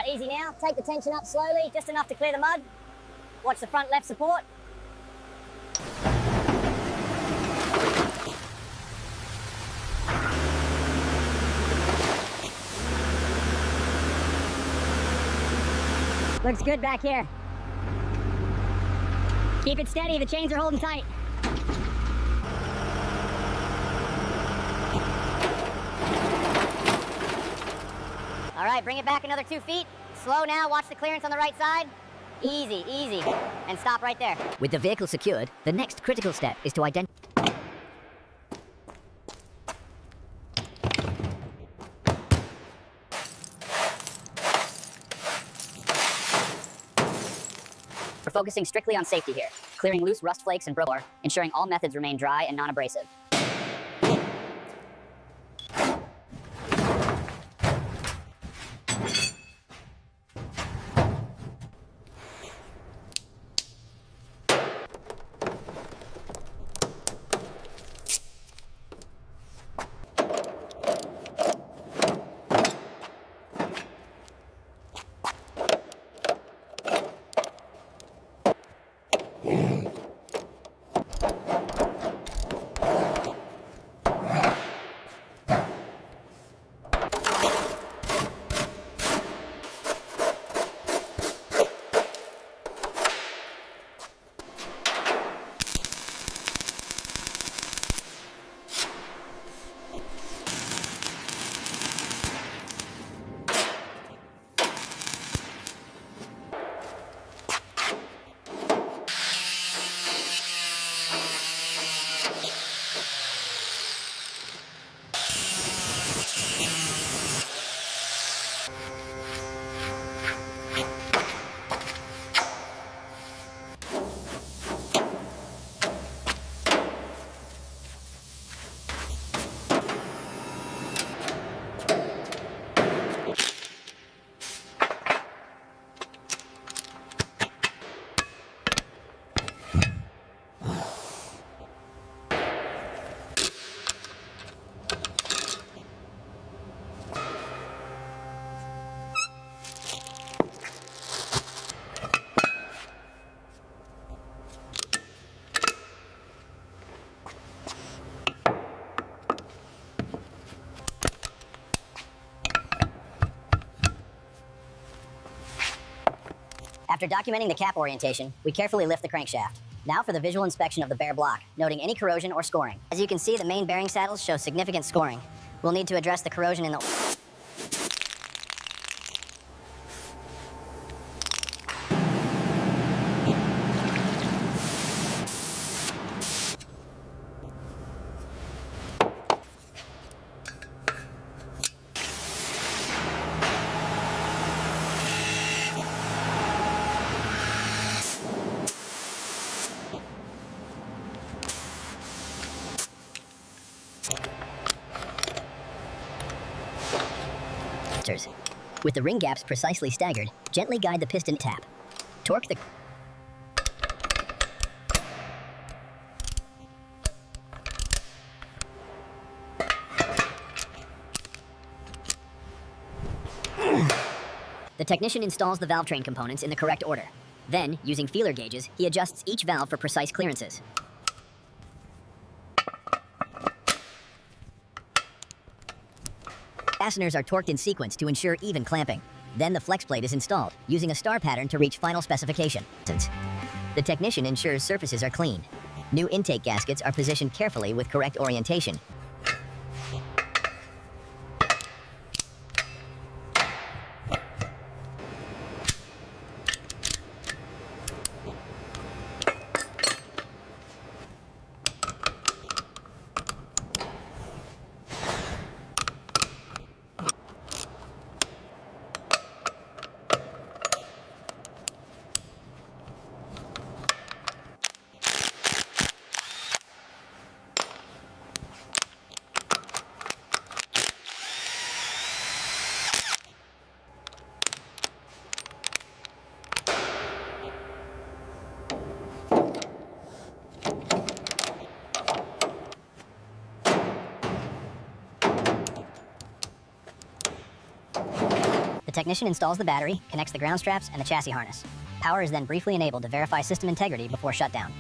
easy now. Take the tension up slowly, just enough to clear the mud. Watch the front left support. Looks good back here. Keep it steady, the chains are holding tight. All right, bring it back another 2 feet. Slow now, watch the clearance on the right side. Easy, easy, and stop right there. With the vehicle secured, the next critical step is to identify. We're focusing strictly on safety here, clearing loose rust flakes and broken, ensuring all methods remain dry and non-abrasive. After documenting the cap orientation, we carefully lift the crankshaft. Now for the visual inspection of the bare block, noting any corrosion or scoring. As you can see, the main bearing saddles show significant scoring. We'll need to address the corrosion in the... With the ring gaps precisely staggered, gently guide the piston tap. Torque the... The technician installs the valve train components in the correct order. Then, using feeler gauges, he adjusts each valve for precise clearances. Fasteners are torqued in sequence to ensure even clamping. Then the flex plate is installed, using a star pattern to reach final specification. The technician ensures surfaces are clean. New intake gaskets are positioned carefully with correct orientation. technician installs the battery, connects the ground straps, and the chassis harness. Power is then briefly enabled to verify system integrity before shutdown.